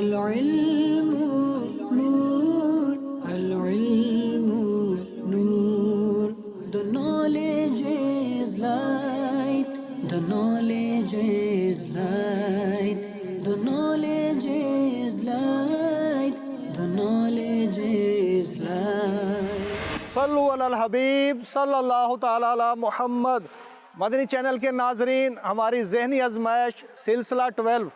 العلم نور، العلم نور. The knowledge is light, the knowledge is light, the knowledge is light, the knowledge is light. صلو علی الحبیب صلی اللہ تعالی علی محمد. مدنی چینل کے ناظرین، ہماری ذہنی آزمائش سلسلہ 12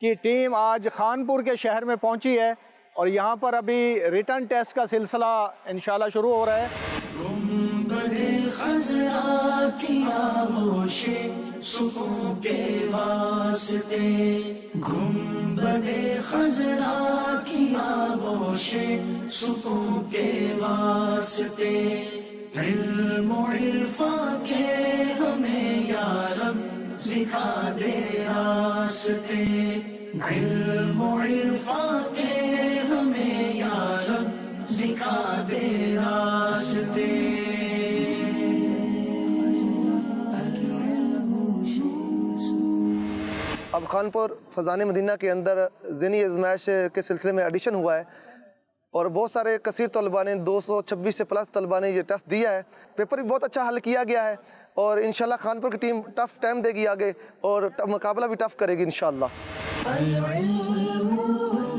کی ٹیم آج خانپور کے شہر میں پہنچی ہے اور یہاں پر ابھی ریٹن ٹیسٹ کا سلسلہ انشاءاللہ شروع ہو رہا ہے. گنبد خضرا کی آغوش سکون کے واسطے، گنبد خضرا کی آغوش سکون کے واسطے، علم و عرفان کے ہمیں یا رب دکھا دے راستے، علم و عرفان کے ہمیں یا رب دکھا دے راستے. اب خانپور فیضان مدینہ کے اندر ذہنی آزمائش کے سلسلے میں ایڈیشن ہوا ہے اور بہت سارے کثیر طلباء نے 226 سے پلس طلباء نے یہ ٹیسٹ دیا ہے. پیپر بھی بہت اچھا حل کیا گیا ہے اور انشاءاللہ خانپور کی ٹیم ٹف ٹائم دے گی آگے اور مقابلہ بھی ٹف کرے گی انشاءاللہ. العلم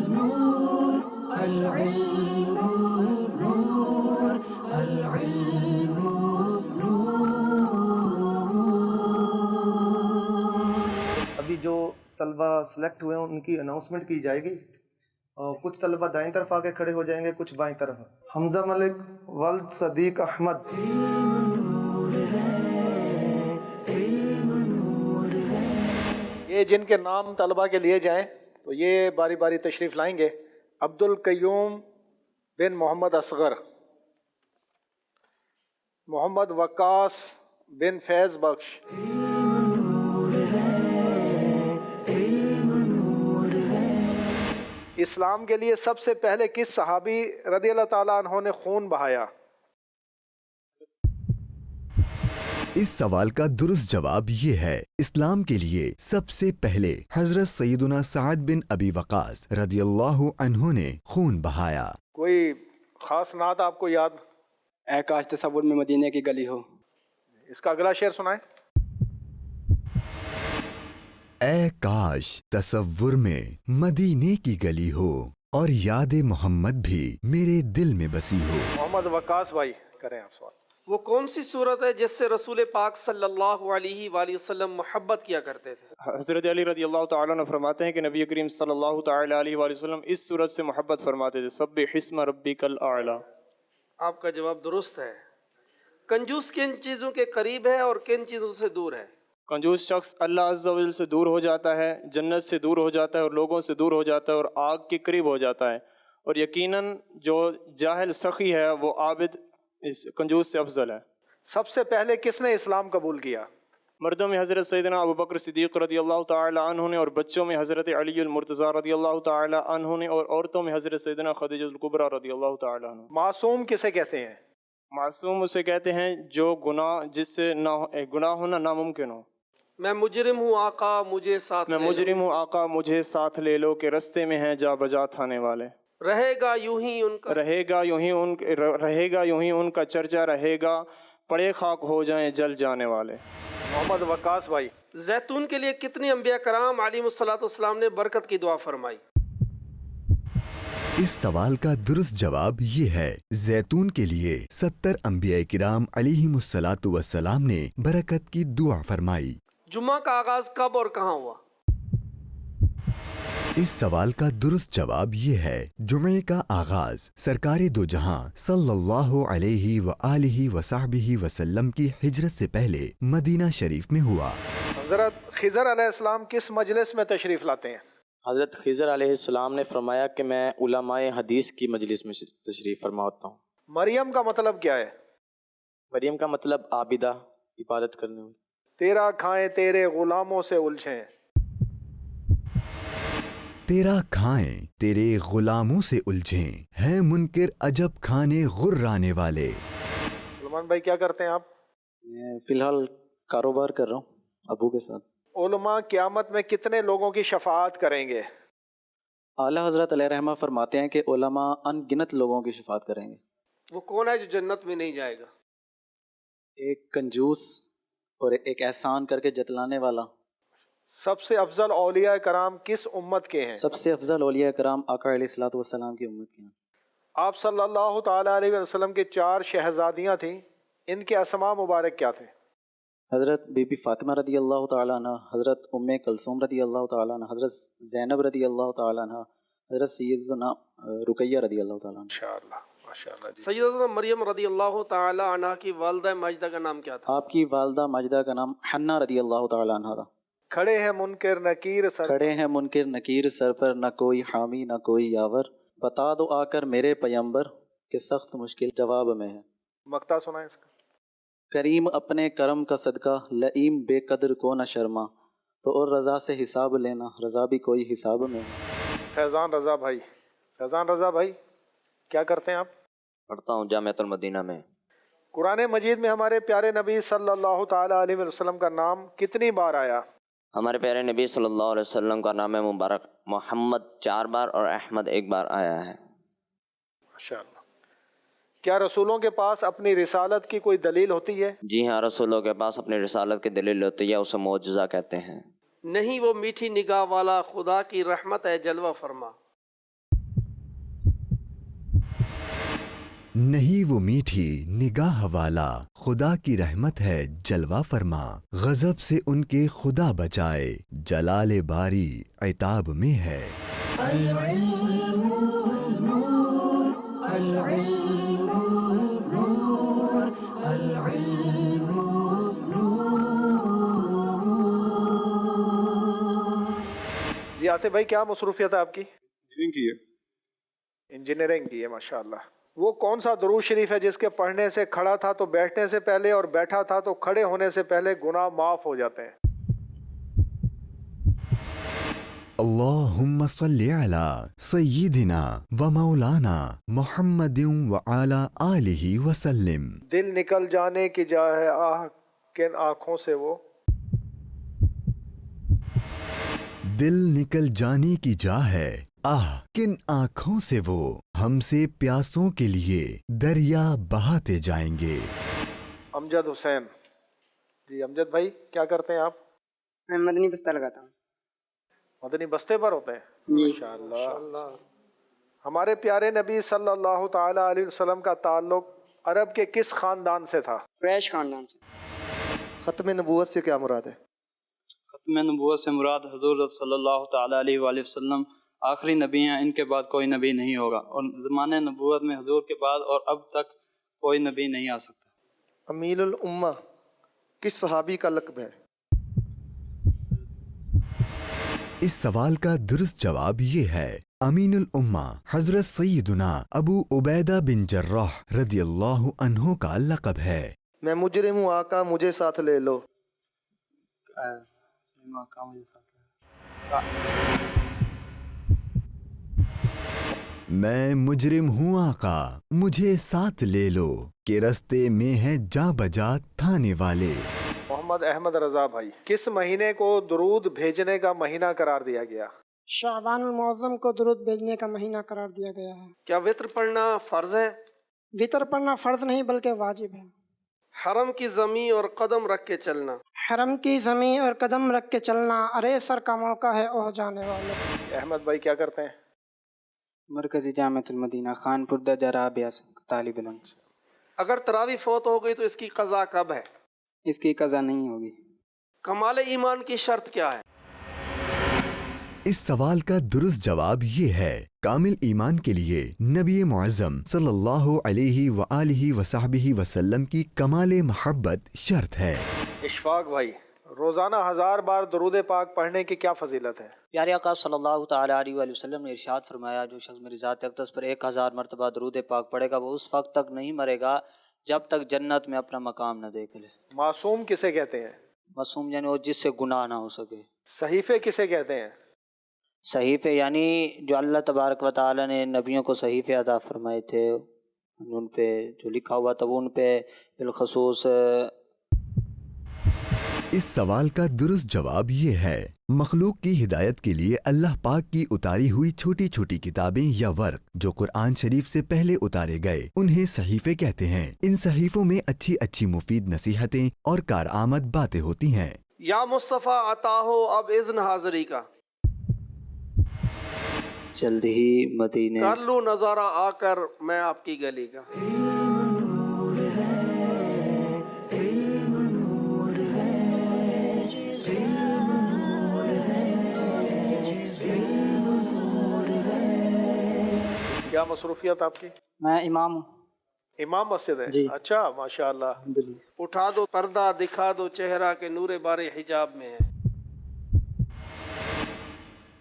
نور، العلم نور، العلم نور. ابھی جو طلباء سلیکٹ ہوئے ہیں ان کی اناؤنسمنٹ کی جائے گی اور کچھ طلباء دائیں طرف آگے کھڑے ہو جائیں گے، کچھ بائیں طرف. حمزہ ملک ولد صدیق احمد. یہ جن کے نام طلبہ کے لیے جائیں تو یہ باری باری تشریف لائیں گے. عبد القیوم بن محمد اصغر، محمد وقاص بن فیض بخش، اسلام کے لیے سب سے پہلے کس صحابی رضی اللہ تعالیٰ عنہ نے خون بہایا؟ اس سوال کا درست جواب یہ ہے، اسلام کے لیے سب سے پہلے حضرت سیدنا سعد بن ابی وقاص رضی اللہ عنہ نے خون بہایا. کوئی خاص نعت آپ کو یاد؟ اے کاش تصور میں مدینے کی گلی ہو. اس کا اگلا شعر سنائیں. اے کاش تصور میں مدینے کی گلی ہو اور یاد محمد بھی میرے دل میں بسی ہو. محمد وقاص بھائی کریں آپ سوال. وہ کون سی صورت ہے جس سے رسول پاک صلی اللہ علیہ وآلہ وسلم محبت کیا کرتے تھے؟ حضرت علی رضی اللہ تعالیٰ عنہ فرماتے ہیں کہ نبی کریم صلی اللہ تعالیٰ علیہ وآلہ وسلم اس صورت سے محبت فرماتے تھے، سبح اسم ربک الاعلی. آپ کا جواب درست ہے. کنجوس کن چیزوں کے قریب ہے اور کن چیزوں سے دور ہے؟ کنجوس شخص اللہ عز و جل سے دور ہو جاتا ہے، جنت سے دور ہو جاتا ہے اور لوگوں سے دور ہو جاتا ہے اور آگ کے قریب ہو جاتا ہے. اور یقیناً جو جاہل سخی ہے وہ عابد اس کنجوس سے افضل ہے. سب سے پہلے کس نے اسلام قبول کیا؟ مردوں میں حضرت سیدنا ابو بکر صدیق رضی اللہ تعالی عنہ نے اور بچوں میں حضرت علی المرتضی رضی اللہ تعالی عنہ نے اور عورتوں میں حضرت سیدنا خدیجہ الکبریٰ رضی اللہ تعالی عنہ. معصوم کسے کہتے ہیں؟ معصوم اسے کہتے ہیں جو گناہ جس سے گناہ ہونا ناممکن ہو. میں مجرم ہوں آقا مجھے ساتھ میں لے لو. مجرم ہوں آقا مجھے ساتھ لے لو کہ رستے میں ہیں جا بجا تھانے والے. رہے گا یوں ہی ان کا رہے گا یوں ہی ان کا چرچا رہے گا، پڑے خاک ہو جائیں جل جانے والے. محمد وقاص بھائی. زیتون کے لیے کتنے انبیاء کرام علیہ الصلوۃ والسلام نے برکت کی دعا فرمائی؟ اس سوال کا درست جواب یہ ہے، زیتون کے لیے 70 انبیاء کرام علیہم الصلوۃ والسلام نے برکت کی دعا فرمائی. جمعہ کا آغاز کب اور کہاں ہوا؟ اس سوال کا درست جواب یہ ہے، جمعے کا آغاز سرکار دو جہاں صلی اللہ علیہ وآلہ وصحبہ وسلم کی ہجرت سے پہلے مدینہ شریف میں ہوا. حضرت خضر علیہ السلام کس مجلس میں تشریف لاتے ہیں؟ حضرت خضر علیہ السلام نے فرمایا کہ میں علماء حدیث کی مجلس میں تشریف فرما ہوتا ہوں. مریم کا مطلب کیا ہے؟ مریم کا مطلب عابدہ، عبادت کرنے والی. تیرا کھائیں تیرے غلاموں سے الجھیں. تیرا کھائیں تیرے غلاموں سے الجھیں، ہے منکر عجب کھانے غرانے والے. سلمان بھائی کیا کرتے ہیں آپ؟ میں فی الحال کاروبار کر رہا ہوں ابو کے ساتھ. علماء قیامت میں کتنے لوگوں کی شفاعت کریں گے؟ اعلیٰ حضرت علیہ رحمہ فرماتے ہیں کہ علماء ان گنت لوگوں کی شفاعت کریں گے۔ وہ کون ہے جو جنت میں نہیں جائے گا؟ ایک کنجوس اور ایک احسان کر کے جتلانے والا۔ سب سے افضل اولیاء کرام کس امت کے ہیں؟ سب سے افضل اولیاء کرام آقا علیہ الصلوۃ والسلام کی امت کے ہیں۔ آپ صلی اللہ تعالیٰ علیہ وسلم کے 4 شہزادیاں تھیں، ان کے اسماء مبارک کیا تھے؟ حضرت بی بی فاطمہ رضی اللہ تعالیٰ عنہ، حضرت ام کلثوم رضی اللہ تعالیٰ عنہ، حضرت زینب رضی اللہ تعالیٰ عنہ، حضرت سیدنا رقیہ رضی اللہ تعالیٰ عنہ۔ ماشاءاللہ ماشاءاللہ جی۔ سیدنا مریم رضی اللہ تعالی عنہ کی والدہ ماجدہ کا نام کیا تھا؟ آپ کی والدہ ماجدہ کا نام حنہ رضی اللہ تعالیٰ عنہ تھا۔ کھڑے ہیں منکر نکیر سر، کھڑے ہیں منکر نکیر سر پر، نہ کوئی حامی نہ کوئی یاور، بتا دو آ کر میرے پیمبر کہ سخت مشکل جواب میں ہے۔ مقطع سنائیں اس کا۔ کریم اپنے کرم کا صدقہ، لئیم بے قدر کو نہ شرما، تو اور رضا سے حساب لینا، رضا بھی کوئی حساب میں ہے۔ فیضان رضا بھائی، فیضان رضا بھائی کیا کرتے ہیں آپ؟ پڑھتا ہوں جامعۃ المدینہ میں۔ قرآن مجید میں ہمارے پیارے نبی صلی اللہ تعالیٰ علیہ وسلم کا نام کتنی بار آیا؟ ہمارے پیارے نبی صلی اللہ علیہ وسلم کا نام مبارک محمد 4 بار اور احمد 1 بار آیا ہے۔ ماشاءاللہ۔ کیا رسولوں کے پاس اپنی رسالت کی کوئی دلیل ہوتی ہے؟ جی ہاں، رسولوں کے پاس اپنی رسالت کی دلیل ہوتی ہے، اسے معجزہ کہتے ہیں۔ نہیں وہ میٹھی نگاہ والا خدا کی رحمت ہے جلوہ فرما۔ نہیں وہ میٹھی نگاہ والا خدا کی رحمت ہے جلوہ فرما، غضب سے ان کے خدا بچائے، جلال باری عتاب میں ہے۔ العلم نور، العلم نور، العلم نور۔ جی آصف بھائی کیا مصروفیت ہے آپ کی؟ انجینئرنگ کی ہے۔ انجینئرنگ کی ہے، ماشاءاللہ۔ وہ کون سا درود شریف ہے جس کے پڑھنے سے کھڑا تھا تو بیٹھنے سے پہلے اور بیٹھا تھا تو کھڑے ہونے سے پہلے گناہ معاف ہو جاتے ہیں؟ اللہم صلی علی سیدنا و مولانا محمد و علی آلہ وسلم۔ دل نکل جانے کی جا ہے آہ کن آنکھوں سے وہ، دل نکل جانے کی جا ہے آہ کن آنکھوں سے وہ، ہم سے پیاسوں کے لیے دریا بہاتے جائیں گے۔ امجد حسین جی، امجد بھائی کیا کرتے ہیں آپ؟ میں مدنی بستہ لگاتا ہوں۔ مدنی بستے پر ہوتے ہیں؟ جی ماشاءاللہ۔ ہمارے پیارے نبی صلی اللہ تعالیٰ علیہ وسلم کا تعلق عرب کے کس خاندان سے تھا؟ قریش خاندان سے۔ ختم نبوت سے کیا مراد ہے؟ ختم نبوت سے مراد حضور صلی اللہ تعالیٰ علیہ وآلہ وسلم آخری نبی ہیں، ان کے بعد کوئی نبی نہیں ہوگا، اور زمانہ نبوت میں حضور کے بعد اور اب تک کوئی نبی نہیں آ سکتا۔ امین الامہ کس صحابی کا لقب ہے؟ اس سوال کا درست جواب یہ ہے، امین الامہ حضرت سیدنا ابو عبیدہ بن جراح رضی اللہ عنہ کا لقب ہے۔ میں مجرم ہوں آقا مجھے ساتھ لے لو۔ میں مجرم ہوں آقا مجھے ساتھ لے لو، کہ رستے میں ہے جا بجا تھانے والے۔ محمد احمد رضا بھائی کس مہینے کو درود بھیجنے کا مہینہ قرار دیا گیا؟ شعبان المعظم کو درود بھیجنے کا مہینہ قرار دیا گیا ہے۔ کیا وطر پڑھنا فرض ہے؟ وطر پڑھنا فرض نہیں بلکہ واجب ہے۔ حرم کی زمین اور قدم رکھ کے چلنا۔ حرم کی زمین اور قدم رکھ کے چلنا ارے سر کا موقع ہے اوہ جانے والے۔ احمد بھائی کیا کرتے ہیں؟ مرکزی جامعۃ المدینہ خانپور درجہ رابعہ طالب علم۔ اگر تراویح فوت ہو گئی تو اس کی قضا کب ہے؟ اس کی قضا نہیں ہوگی۔ کمال ایمان کی شرط کیا ہے؟ اس سوال کا درست جواب یہ ہے، کامل ایمان کے لیے نبی معظم صلی اللہ علیہ وآلہ وصحبہ وسلم کی کمال محبت شرط ہے۔ اشفاق بھائی روزانہ 1000 بار درود پاک پڑھنے کی کیا فضیلت ہے؟ پیارے آقا صلی اللہ تعالیٰ علیہ وآلہ وسلم نے ارشاد فرمایا، جو شخص میری ذات اقدس پر 1000 مرتبہ درود پاک پڑھے گا وہ اس وقت تک نہیں مرے گا جب تک جنت میں اپنا مقام نہ دیکھ لے۔ معصوم کسے کہتے ہیں؟ معصوم یعنی وہ جس سے گناہ نہ ہو سکے۔ صحیفے کسے کہتے ہیں؟ صحیفے یعنی جو اللہ تبارک و تعالیٰ نے نبیوں کو صحیفے عطا فرمائے تھے، ان پہ جو لکھا ہوا تھا وہ ان پہ بالخصوص इस सवाल का दुरुस्त जवाब ये है, मखलूक की हिदायत के लिए अल्लाह पाक की उतारी हुई छोटी छोटी किताबें या वर्क जो कुरान शरीफ से पहले उतारे गए उन्हें सहीफे कहते हैं। इन सहीफों में अच्छी अच्छी मुफीद नसीहतें और कारआमद बातें होती हैं। या मुस्तफ़ा अता हो अब इज़्न हाज़िरी का, जल्द ही मदीने कर लूँ नज़ारा आकर मैं आपकी गली का। क्या मसरूफियत आपकी? मैं इमाम हूँ। इमाम मस्जिद है जी। अच्छा माशाअल्लाह। उठा दो पर्दा दिखा दो चेहरा के नूरे बारे हिजाब में है।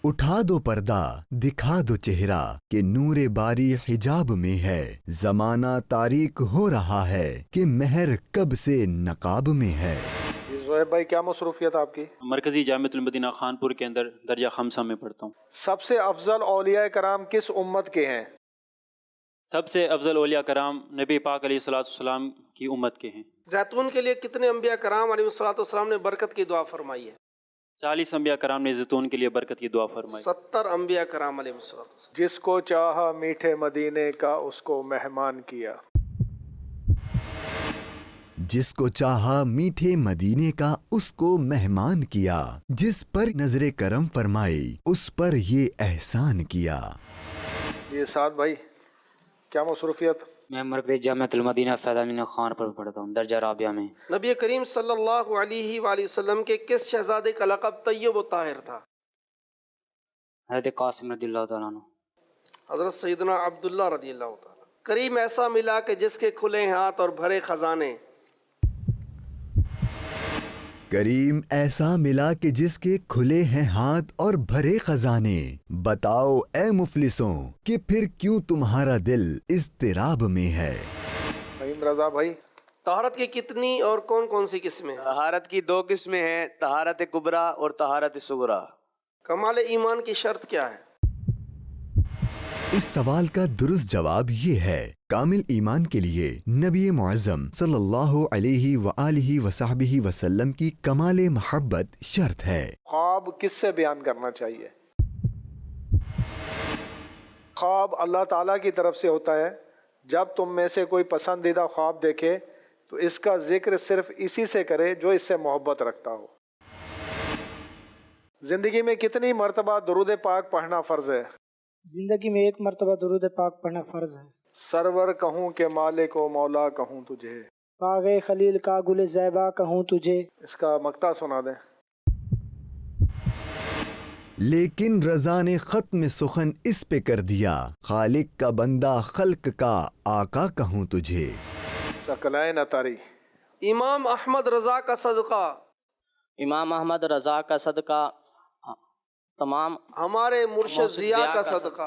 उठा दो पर्दा दिखा दो चेहरा कि नूरे बारी हिजाब में है। जमाना तारीक हो रहा है कि महर कब से नकाब में है। ज़ोहैब भाई क्या मसरूफियत आपकी? मरकज़ी जामिअतुल मदीना खानपुर के अंदर दर्जा खमसा में पढ़ता हूँ। सबसे अफजल औलिया कराम किस उम्मत के हैं? सबसे अफजल औलिया कराम नबी पाक अलैहिस्सलाम की उम्मत के हैं। जैतून के लिए कितने अंबिया कराम अलैहिस्सलाम ने बरकत की दुआ फरमाई है? 40 अंबिया कराम ने जैतून के लिए बरकत की दुआ फरमाई। 70 अंबिया कराम अलैहिस्सलाम। जिसको चाहा मीठे मदीने का उसको मेहमान किया। जिसको चाहा मीठे मदीने का उसको मेहमान किया। जिस पर नजरे करम फरमाई उस पर ये एहसान किया। ये साथ भाई क्या मसरूफियत? मैं मरकज़ी जामिअतुल मदीना फैज़ामिन खान पर पढ़ता हूँ दर्जा राबिया में। नबी करीम सल्लल्लाहु अलैहि वसल्लम के किस शहजादे का लक़ब तय्यब व ताहिर था? हज़रत कासिम रज़ियल्लाहु तआला अन्हु। हज़रत सैयदना अब्दुल्लाह रज़ियल्लाहु तआला। करीम ऐसा मिला कि जिसके खुले हाथ और भरे खजाने। करीम ऐसा मिला कि जिसके खुले हैं हाथ और भरे खजाने। बताओ ए मुफलिसों कि फिर क्यों तुम्हारा दिल इज़्तिराब में है। फहीम रज़ा भाई तहारत की कितनी और कौन कौन सी किस्में हैं? तहारत की 2 किस्में हैं, तहारत कुबरा और तहारत सुगरा। कमाल ईमान की शर्त क्या है? इस सवाल का दुरुस्त जवाब ये है, कामिल ईमान के लिए नबी मुअज़्ज़म सल्लल्लाहु अलैहि व आलिहि वसहबिहि वसल्लम की कमाले मोहब्बत शर्त है। ख्वाब किससे बयान करना चाहिए? ख्वाब अल्लाह ताला की तरफ से होता है। जब तुम में से कोई पसंदीदा ख्वाब देखे तो इसका जिक्र सिर्फ इसी से करे जो इससे मोहब्बत रखता हो। जिंदगी में कितनी मर्तबा दुरूद पाक पढ़ना फ़र्ज़ है? जिंदगी में 1 मरतबा दुरूद पाक पढ़ना फ़र्ज़ है। सरवर कहूँ के मालिक व मौला कहूँ तुझे। बाग़े खलील का गुल ज़ैबा कहूँ तुझे। इसका मक्ता सुना दें। लेकिन रज़ा ने ख़त्म सुखन इस पे कर दिया, खालिक का बंदा खल्क का आका कहूँ तुझे। सकलैन अतारी। इमाम अहमद रज़ा का सदका। इमाम अहमद रज़ा का सदका तमाम हमारे मुर्शिद ज़िया का सदका।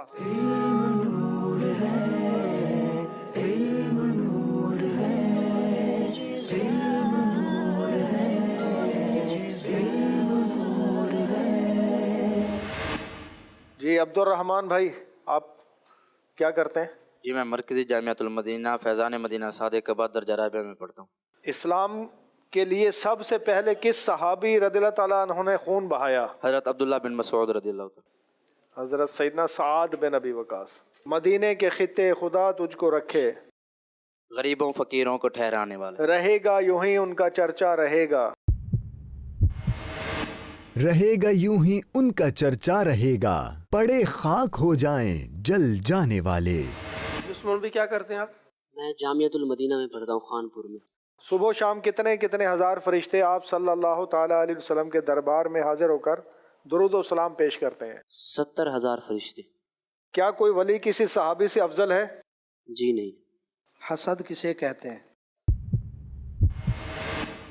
जी अब्दुल रहमान भाई आप क्या करते हैं? जी मैं मरकज़ी जामिअतुल मदीना फैज़ान मदीना सादिक़ के बाद दर्जा राबिया में पढ़ता हूँ। इस्लाम के लिए सबसे पहले किस सहाबी रज़ियल्लाहु ताला अन्हु ने खून बहाया? हज़रत अब्दुल्लाह बिन मसऊद रज़ियल्लाहु ताला। हज़रत सैयदना साद बिन अबी वकास। मदीने के खित्ते खुदा तुझको रखे, गरीबों फ़कीरों को ठहराने वाला। रहेगा यूं ही उनका चर्चा रहेगा। रहेगा यूं ही उनका चर्चा रहेगा, पड़े खाक हो जाएं जल जाने वाले। दुश्मन भी क्या करते हैं आप? मैं जामिअतुल मदीना में पढ़ता हूँ खानपुर में। सुबह शाम कितने कितने हज़ार फरिश्ते आप सल्लल्लाहु ताला अलैहि वसल्लम के दरबार में हाजिर होकर दुरूद व सलाम पेश करते हैं? 70,000 फरिश्ते। क्या कोई वली किसी सहाबी से अफजल है? जी नहीं। हसद किसे कहते हैं?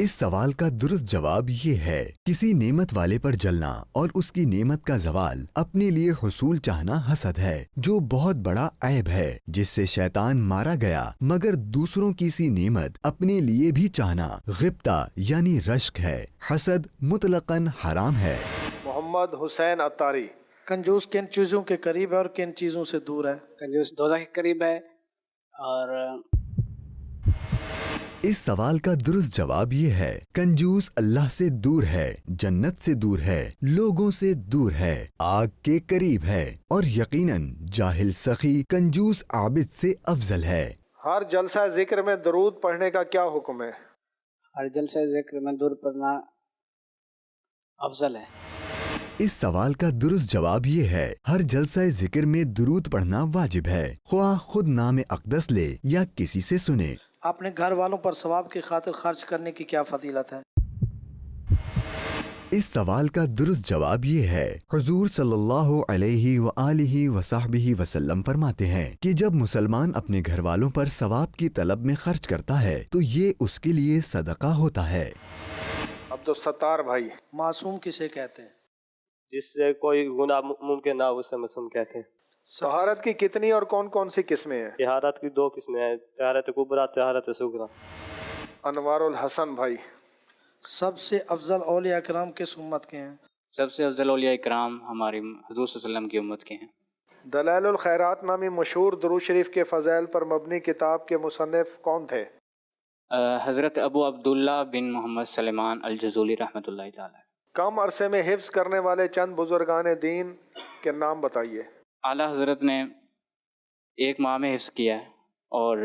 इस सवाल का दुरुस्त जवाब ये है, किसी नेमत वाले पर जलना और उसकी नेमत का ज़वाल अपने लिए हुसूल चाहना हसद है, जो बहुत बड़ा ऐब है, जिससे शैतान मारा गया। मगर दूसरों की सी नेमत अपने लिए भी चाहना गिब्ता यानी रश्क है। हसद मुतलकन हराम है। मोहम्मद हुसैन अत्तारी। कंजूस किन चीज़ों के करीब है और किन चीज़ों से दूर है? कंजूस दोज़ख के करीब है और इस सवाल का दुरुस्त जवाब ये है, कंजूस अल्लाह से दूर है, जन्नत से दूर है, लोगों से दूर है, आग के करीब है, और यकीनन जाहिल सखी कंजूस आबिद से अफजल है। हर जलसा जिक्र में दरूद पढ़ने का क्या हुक्म है? हर जलसे ज़िक्र में दूर पढ़ना अफजल है। इस सवाल का दुरुस्त जवाब ये है, हर जलसा जिक्र में दुरूद पढ़ना वाजिब है, ख्वाह खुद नाम अक़दस ले या किसी से सुने। अपने घर वालों पर सवाब की खातिर खर्च करने की क्या फजीलत है? इस सवाल का दुरुस्त जवाब ये है, हुजूर सल्लल्लाहु अलैहि व आलिहि व सहबिहि वसल्लम फरमाते हैं कि जब मुसलमान अपने घर वालों पर सवाब की तलब में खर्च करता है तो ये उसके लिए सदका होता है। अब्दुल सत्तार भाई, मासूम किसे कहते हैं? जिससे कोई गुनाह मुमकिन ना हो उसे मासूम कहते हैं। तहारत की कितनी और कौन कौन सी किस्में हैं? तहारत की 2 किस्में हैं, तहारत कुबरा, तहारत सुगरा। अनवारुल हसन भाई, सबसे अफजल औलिया किराम किस उम्मत के हैं? सबसे अफजल औलिया इकराम हमारे हुजूर सल्लल्लाहु अलैहि वसल्लम की उम्मत के हैं। दलाइलुल खैरात नामी मशहूर दुरूद शरीफ के फ़ज़ाइल पर मबनी किताब के मुसन्निफ कौन थे? हज़रत अबू अब्दुल्ला बिन मोहम्मद सलेमान अल-जज़ूली रहमतुल्लाहि तआला। कम अरसे में हिफ्ज़ करने वाले चंद बुजुर्गान दीन के नाम बताइए। आला हज़रत ने 1 माह में हिफ्ज़ किया है। और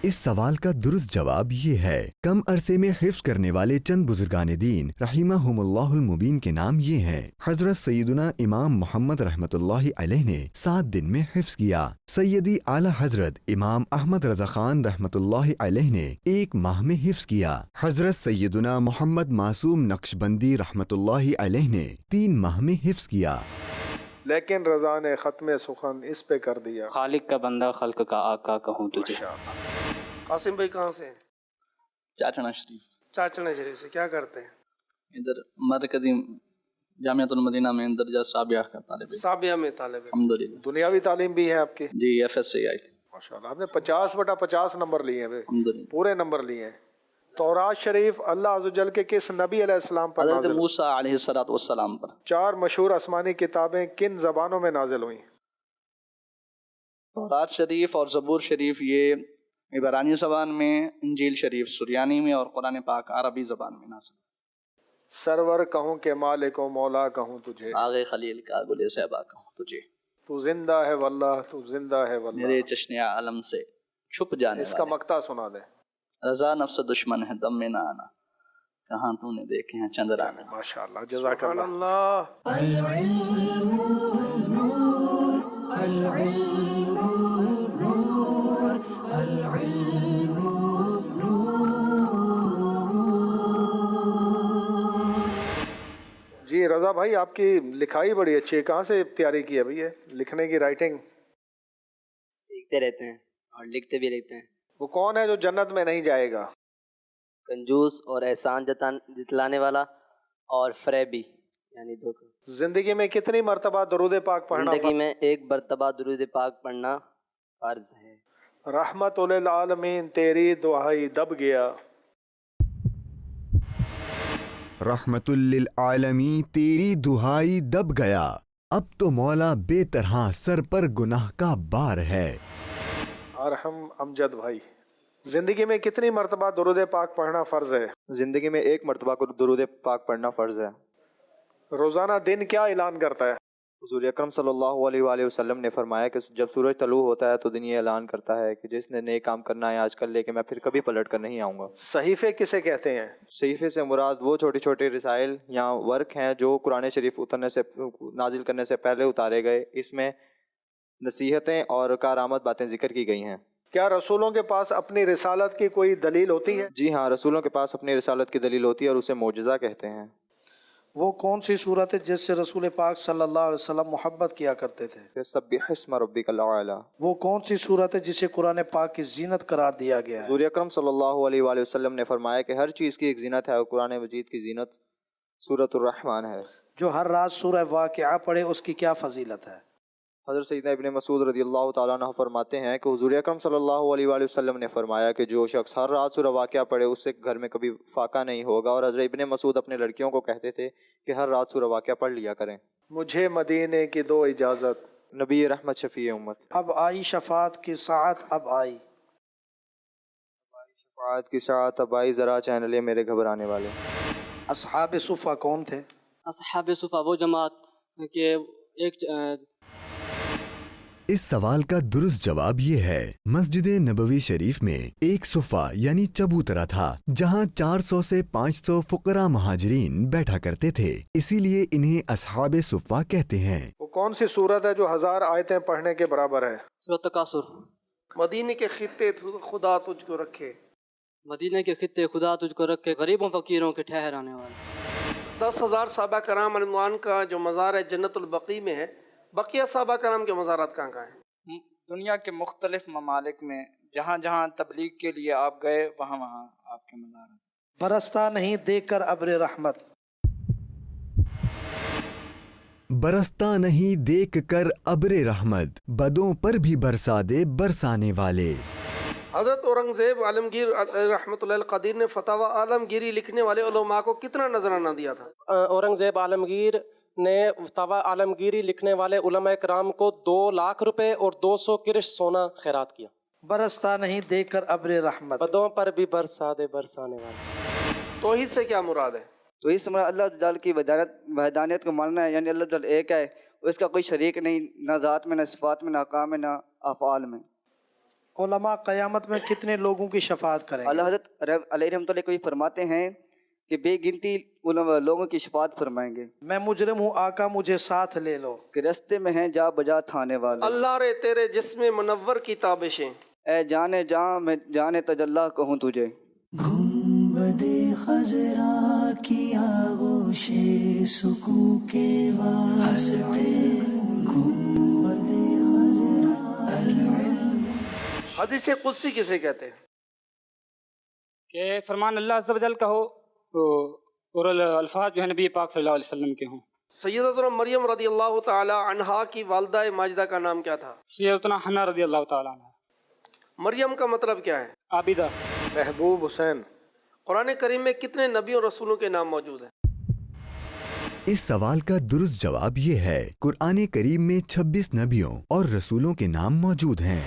इस सवाल का दुरुस्त जवाब ये है, कम अरसे में हिफ्ज़ करने वाले चंद बुजुर्गान दीन रहिमहुमुल्लाहुल मुबीन के नाम ये हैं। हजरत सैयदुना इमाम मोहम्मद रहमतुल्लाहि अलैह ने 7 दिन में हिफ्ज़ किया। सैयदी आला हजरत इमाम अहमद रज़ा खान रहमतुल्लाहि अलैह ने 1 माह में हिफ्ज़ किया। हजरत सैयदुना मोहम्मद मासूम नक्शबंदी रहमतुल्लाहि अलैह ने 3 माह में हिफ्ज़ किया। लेकिन रज़ा ने ख़त्म सुखन इस पे कर दिया। खालिक का बंदा खल्क का आका कहूँ तुझे। कासिम भाई कहाँ से हैं? चाचना शरीफ। चाचना शरीफ से क्या करते हैं? इधर मरकज़ी जामियातुल मदीना में दर्जा साबिया का तालिब है। साबिया में तालिब है। अल्हम्दुलिल्लाह। दुनियावी तालीम भी है आपकी? जी, FS से आई थी। माशाल्लाह, आपने 50/50 नंबर लिए हैं, अल्हम्दुलिल्लाह, पूरे नंबर लिए हैं। तौरात शरीफ अल्लाह अज़्ज़ वजल के किस नबी अलैहिस्सलाम पर हज़रत नाज़िल? मूसा अलैहिस्सलातु वस्सलाम पर। 4 मशहूर आसमानी किताबें किन ज़बानों में नाजिल हुई? तौरात शरीफ और ज़बूर शरीफ ये इबरानी ज़बान में, इंजील शरीफ सुरियानी में और कुरान पाक अरबी ज़बान में नाज़िल। सरवर कहूँ के मालिक व मौला कहूँ तुझे, आगे खलील का गुले सहबा कहूँ तुझे, तू जिंदा है वल्लाह, तू जिंदा है वल्लाह, मेरे चश्ने आलम से छुप जाने इसका मक्ता सुना दे। रज़ा नफ्स दुश्मन है दम में ना आना, कहाँ तूने देखे हैं चंद्राना। माशाअल्लाह, जज़ाकल्लाह। जी रज़ा भाई, आपकी लिखाई बड़ी अच्छी है, कहाँ से तैयारी की है भैया लिखने की, राइटिंग? सीखते रहते हैं और लिखते भी रहते हैं। वो कौन है जो जन्नत में नहीं जाएगा? कंजूस और एहसान जतलाने वाला और फ्रेबी यानी धोखा। जिंदगी में कितनी मर्तबा दरूद पाक पढ़ना? जिंदगी में 1 मर्तबा दरूद पाक पढ़ना फर्ज है। रहमतुल आलमीन तेरी दुआई दब गया, रहमतुल्लिल आलमी तेरी दुहाई दब गया, अब तो मौला बेतरहा सर पर गुनाह का बार है। अरहम अमजद भाई, जिंदगी में कितनी मर्तबा दुरूद पाक पढ़ना फ़र्ज़ है? ज़िंदगी में 1 मरतबा को दुरूद पाक पढ़ना फ़र्ज़ है। रोज़ाना दिन क्या ऐलान करता है? हुज़ूर अकरम सल्लल्लाहु अलैहि वसल्लम ने फरमाया कि जब सूरज तलू होता है तो दिन ये ऐलान करता है कि जिसने नए काम करना है आज कर ले, कि मैं फिर कभी पलट कर नहीं आऊँगा। सहीफ़े किसे कहते हैं? सहीफ़े से मुराद वो छोटे छोटे रिसाइल या वर्क हैं जो कुरान शरीफ उतरने से, नाजिल करने से पहले उतारे गए। इसमें नसीहतें और कारआमद बातें जिक्र की गई हैं। क्या रसूलों के पास अपनी रिसालत की कोई दलील होती है? जी हाँ, रसूलों के पास अपनी रिसालत की दलील होती है और उसे मोजज़ा कहते हैं। वो कौन सी सूरत है जिससे रसूल पाक सल्लल्लाहु अलैहि वसल्लम मोहब्बत किया करते थे? सब्बिहिस्म रब्बिकल आला। वो कौन सी सूरत है जिसे कुरान पाक की जीनत करार दिया गया है? हुज़ूर अकरम सल्लल्लाहु अलैहि वसल्लम ने फरमाया कि हर चीज़ की एक जीनत है और कुरान मजीद की जीनत सूरतुर रहमान है। जो हर रात सूरह वाक़िआ पढ़े उसकी क्या फजीलत है? हज़रत सैयदना इब्न मसूद रज़ियल्लाहु ताला अन्हु फरमाते हैं कि हुज़ूर अकरम सल्लल्लाहु अलैहि वसल्लम ने फरमाया कि जो शख्स हर रात सूरह वाक़िआ पढ़े उससे घर में कभी फाका नहीं होगा। और हज़रत इब्न मसूद अपने लड़कियों को कहते थे कि हर रात सूरह वाक़िआ पढ़ लिया करें। मुझे मदीने की दो इजाज़त, नबी रहमत शफ़ी उम्मत। अब आई शफ़ात की साअत, अब आई। बात की साथ अबाई ज़रा चैनल है मेरे घबराने वाले। असहाब सुफ़ा कौन थे? असहाब सुफ़ा वो जमात के एक इस सवाल का दुरुस्त जवाब ये है, मस्जिद नबवी शरीफ में एक सुफ़ा यानी चबूतरा था जहाँ 400 से 500 फुकरा महाजरीन बैठा करते थे, इसीलिए इन्हें असहाब सुफ़ा कहते हैं। वो कौन सी सूरत है जो 1000 आयतें पढ़ने के बराबर है? सूरत तकासुर। मदीने के खित्ते खुदा तुझको रखे, मदीने के खित्ते खुदा तुझको रखे, गरीबों फकीरों के ठहराने वाले। 10,000 सहाबा कराम रज़ियल्लाहु का जो मज़ार है जन्नतुल बकी में है, बकिया सहाबा कराम के मज़ारात कहाँ कहाँ हैं? दुनिया के मुख्तलिफ ममालिक में जहाँ जहाँ तबलीग के लिए आप गए वहाँ वहाँ आपके मज़ार। बरसता नहीं देखकर अब्र रहमत, बरसता नहीं देख कर अब्र रहमत, बदों पर भी बरसा दे बरसाने वाले। हज़रत औरंगज़ेब आलमगीर रहमतुल्लाह अलैह क़दीर ने फतावा आलमगीरी लिखने वाले उलमा को कितना नजराना दिया था? औरंगज़ेब आलमगीर ने फतावा आलमगीरी लिखने वाले उलमा कराम को 2 लाख रुपए और 200 किरश सोना खैरात किया। बरसता नहीं देखकर अब्र रहमत, बदों पर भी बरसा दे बरसाने वाले। तौहीद से क्या मुराद है? तो इस समय अल्लाह ताला की वहदानियत को मानना है, यानी अल्लाह ताला एक है, उसका कोई शरीक नहीं, ना ज़ात में, ना सिफ़ात में, ना अहकाम में, ना अफ़आल में। उलमा क़यामत में कितने लोगों की शफाअत करेंगे? अल्लाह हज़रत अलैहि रहमतुल्लाह कोई फरमाते हैं कि बेगिनती लोगों की शफाअत फरमाएंगे। मैं मुजरिम हूँ आका मुझे साथ ले लो, कि रस्ते में हैं जा बजा थाने वाले। अल्लाह रे तेरे जिस्म मुनव्वर की ताबिशें, ए जाने जा मैं जाने तजल्ला कहूँ तुझे। गुंबदे खजरा की आगोशे सुकून के वास्ते, गुंबदे खजरा। हदीस कुदसी किसे कहते हैं? कि फरमान अल्लाह अज़्ज़ा वजल का हो और अल्फाज जो है नबी पाक सल्लल्लाहु अलैहि वसल्लम के हों। सैयदतुना मरियम रदियल्लाहु ताला अन्हा की वालिदा माजिदा का नाम क्या था? सैयदतुना हन्ना रदियल्लाहु ताला अन्हा। मरियम का मतलब क्या है? आबिदा। महबूब हुसैन। कुरान करीम में कितने नबी और रसूलों के नाम मौजूद हैं? इस सवाल का दुरुस्त जवाब ये है, कुरान करीम में 26 नबियों और रसूलों के नाम मौजूद हैं।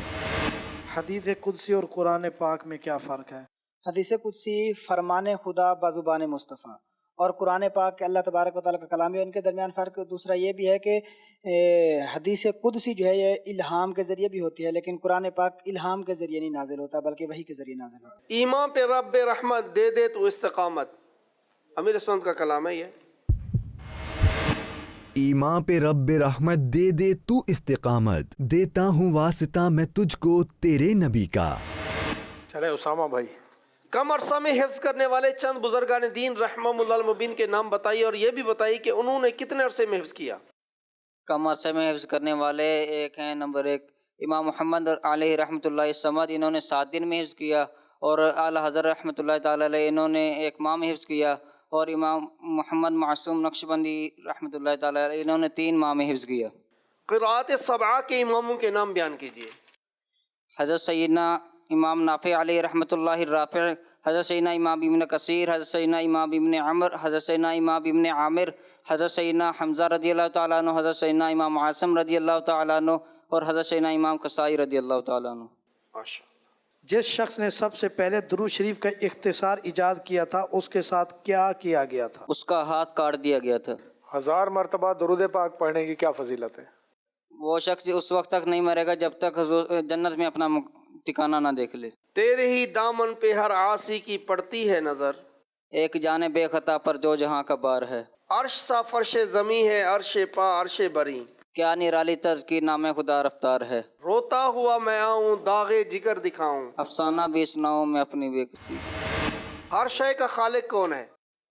हदीस कुदसी और कुरान पाक में क्या फ़र्क है? हदीस कुदसी फरमान खुदा बाज़ुबान मुस्तफ़ा और कुरान पाक अल्लाह तबारक व तआला का कलाम है, इनके दरमियान फ़र्क दूसरा ये भी है कि हदीस कुदसी जो है ये इल्हाम के ज़रिए भी होती है, लेकिन कुरान पाक इल्हाम के ज़रिए नहीं नाजिल होता बल्कि वही के ज़रिए नाजिल होता है। ईमान पे रब रहमत दे दे तो इस्तिकामत, अमीर सुन्नत का कलाम है ये। ईमान पे रब रहमत दे दे तू इस्तिकामत, देता हूँ वास्ता मैं तुझको तेरे नबी का। चले उसामा भाई। कम अरसा में हिफ्ज़ करने वाले चंद बुजुर्गान दीन रहमहुल्लाह मुबीन के नाम बताइए और ये भी बताइए कि उन्होंने कितने अरसे में हिफ्ज़ किया? कम अरसे में हिफ्ज़ करने वाले एक हैं, नंबर 1 इमाम मोहम्मद अलैहि रहमतुल्लाह समद, इन्होंने 7 दिन में हिफ्ज़ किया, और आला हज़रत रहमतुल्लाह ताला अलैहि इन्होंने 1 माह में हिफ्ज़ किया, और इमाम मोहम्मद मासूम नक्शबंदी रहमतुल्लाह ताला अलैहि इन्होंने 3 माह में हिफ्ज़ किया। क़िराअत सबआ के इमामों के नाम बयान कीजिए। हज़रत सैयदना इमाम नाफ़ी अलैहि रहमतुल्लाहि राफ़िअ, हज़रत सैयदना इमाम इब्न कसीर, हज़रत सैयदना इमाम इब्न अमर, हज़रत सैयदना इमाम इब्न आमिर, हज़रत सैयदना हम्ज़ा रदियल्लाहु ताला अन्हु, हज़रत सैयदना इमाम आसिम रदियल्लाहु ताला अन्हु, और हज़रत सैयदना इमाम कसाई रदियल्लाहु ताला अन्हु। जिस शख्स ने सबसे पहले दुरूद शरीफ का इख्तिसार इजाद किया था उसके साथ क्या किया गया था? उसका हाथ काट दिया गया था। 1000 मरतबा दुरूद पाक पढ़ने की क्या फजीलत है? वो शख्स उस वक्त तक नहीं मरेगा जब तक जन्नत में अपना ठिकाना ना देख ले। तेरे ही दामन पे हर आसी की पड़ती है नजर, एक जाने बेखता पर जो जहाँ का बार है। अर्श सा फर्श ज़मी है अर्श पा अर्श बरी, क्या निराली तर्ज की नामे खुदा रफ्तार है। रोता हुआ मैं आऊँ दागे जिगर दिखाऊं, अफसाना भी सुनाऊं मैं अपनी बेकसी। हर शय का खालिक कौन है?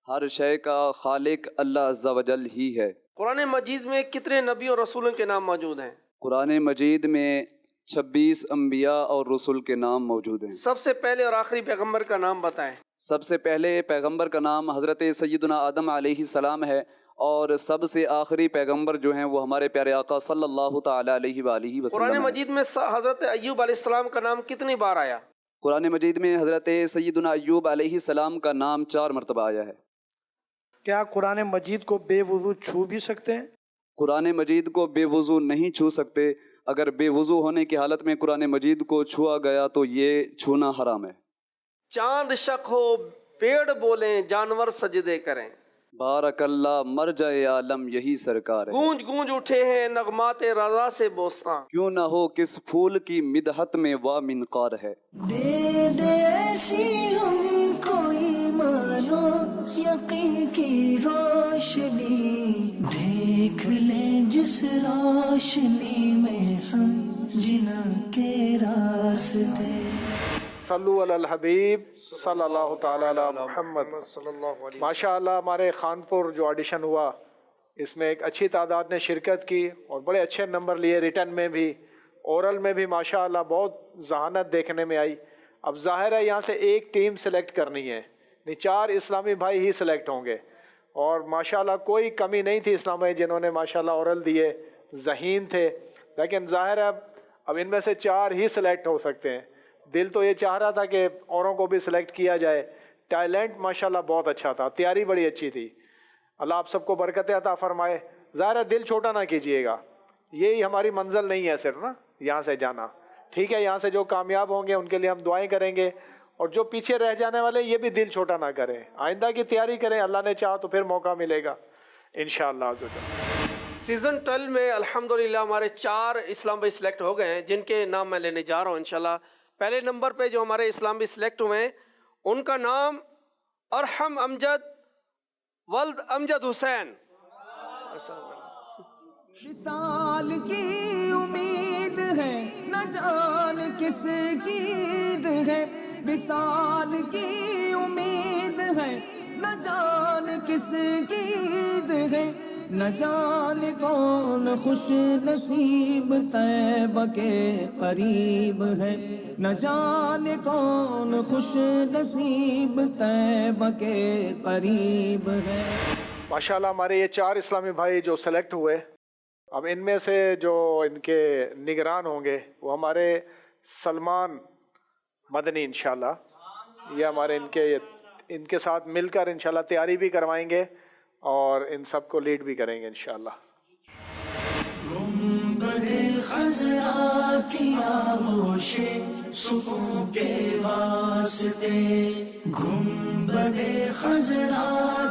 हर शय का खालिक अल्लाह अज़्ज़ा वजल ही है। कुरान मजीद में कितने नबी और रसूलों के नाम मौजूद हैं? कुरान मजीद में 26 अम्बिया और रसूल के नाम मौजूद हैं। सबसे पहले और आखिरी पैगंबर का नाम बताएं। सबसे पहले पैगंबर का नाम हज़रत सैयदना आदम अलैहिस्सलाम है, और सबसे आखिरी पैगंबर जो हैं वो हमारे प्यारे आका सल्लल्लाहु ताला अलैहि वसल्लम। कुरान मजीद में हज़रत अय्यूब अलैहिस्सलाम का नाम कितनी बार आया? कुरान मजीद में हज़रत सैयदना अय्यूब अलैहिस्सलाम का नाम 4 मरतबा आया है। क्या कुरान मजीद को बेवुज़ू छू भी सकते हैं? कुरान मजीद को बेवुज़ू नहीं छू सकते। अगर बेवुज़ू होने की हालत में कुरान मजीद को छुआ गया तो ये छूना हराम है। चांद शक हो, पेड़ बोलें, जानवर सजदे करें। बारक अल्लाह मरजा आलम यही सरकार है। गूंज गूंज उठे हैं नगमाते रजा से बोस्तां, क्यों न हो किस फूल की मिदहत में वा मिनकार है। दे दे ऐसी हमको ईमानो यकीन की रोशनी, देख ले जिस रोशनी में हम जिना के रास्ते। सल्लु अलल हबीब सल्लल्लाहु ताला अला मुहम्मद। माशाअल्लाह हमारे खानपुर जो ऑडिशन हुआ इसमें एक अच्छी तादाद ने शिरकत की और बड़े अच्छे नंबर लिए, रिटर्न में भी, ओरल में भी माशाअल्लाह बहुत जहानत देखने में आई। अब ज़ाहिर है यहाँ से एक टीम सेलेक्ट करनी है, नहीं 4 इस्लामी भाई ही सिलेक्ट होंगे और माशाअल्लाह कोई कमी नहीं थी इस्लाम भाई जिन्होंने माशाअल्लाह ओरल दिए, ज़हीन थे। लेकिन ज़ाहिर है अब इनमें से 4 ही सिलेक्ट हो सकते हैं। दिल तो ये चाह रहा था कि औरों को भी सिलेक्ट किया जाए। टैलेंट माशाल्लाह बहुत अच्छा था, तैयारी बड़ी अच्छी थी। अल्लाह आप सबको बरकत अता फरमाए। ज़ाहिर है दिल छोटा ना कीजिएगा, यही हमारी मंजिल नहीं है सिर्फ ना यहाँ से जाना। ठीक है, यहाँ से जो कामयाब होंगे उनके लिए हम दुआएं करेंगे और जो पीछे रह जाने वाले ये भी दिल छोटा ना करें, आइंदा की तैयारी करें। अल्लाह ने चाहा तो फिर मौका मिलेगा इंशाअल्लाह। सीज़न 12 में अल्हम्दुलिल्लाह हमारे 4 इस्लाम भाई सिलेक्ट हो गए हैं, जिनके नाम मैं लेने जा रहा हूँ इंशाल्लाह। पहले नंबर पे जो हमारे इस्लाम भी सिलेक्ट हुए हैं उनका नाम अरहम अमजद वल्द अमजद हुसैन। विसाल की उम्मीद है न जान किसकी ईद है, विसाल की उम्मीद है न जान किसकी ईद है, न जाने कौन खुश नसीब तैब के करीब है, न जाने कौन खुश नसीब तैब के करीब है। माशाल्लाह हमारे ये 4 इस्लामी भाई जो सेलेक्ट हुए, अब इनमें से जो इनके निगरान होंगे वो हमारे सलमान मदनी इंशाल्लाह। ये हमारे इनके साथ मिलकर इंशाल्लाह तैयारी भी करवाएंगे और इन सब को लीड भी करेंगे इंशाल्लाह। गुंबदे खज़रा की आगोशे सुकून के वास्ते, गुंबदे खज़रा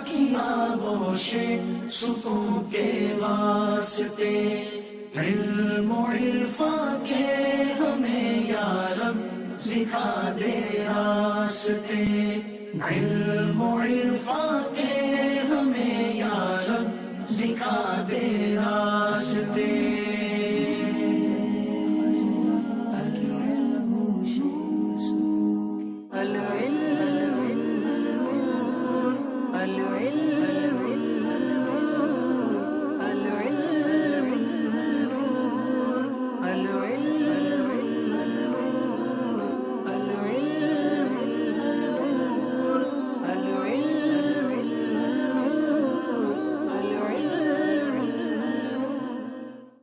की आगोशे सुकून के वास्ते, इल्म इरफा के हमें या रब दिखा दे रास्ते, इल्म इरफा के